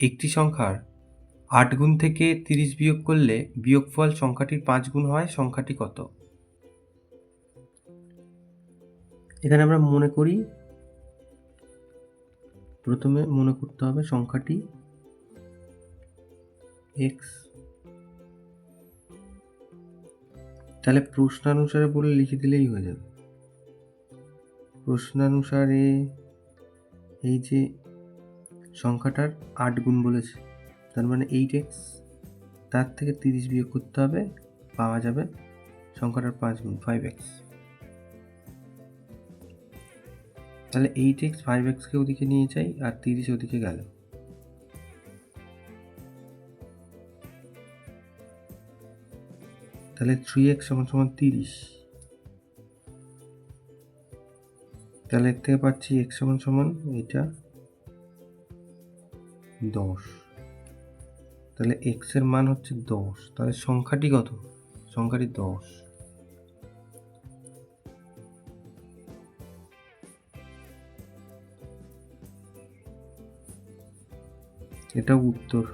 একটি সংখ্যার 8 গুণ থেকে 30 বিয়োগ করলে বিয়োগফল সংখ্যাটির 5 গুণ হয়, সংখ্যাটি কত? এখানে আমরা প্রথমে মনে করতে হবে সংখ্যাটি x। তাহলে প্রশ্নানুসারে বলে লিখে দিলেই হয়ে যাবে। প্রশ্নানুসারে এই যে সংখ্যাটার 8 গুণ বলেছে, তার মানে 8x, তার থেকে 30 বিয়োগ করতে হবে, পাওয়া যাবে সংখ্যাটার 5 গুণ 5x। তাহলে 8x 5xকে ওদিকে নিয়ে যাই আর 30 ওদিকে গেল। তাহলে 3x = 30। তাহলে এর থেকে পাচ্ছি x = এটা 10। তাহলে x এর মান হচ্ছে 10। তাহলে সংখ্যাটি কত? সংখ্যাটি 10। এটা উত্তর।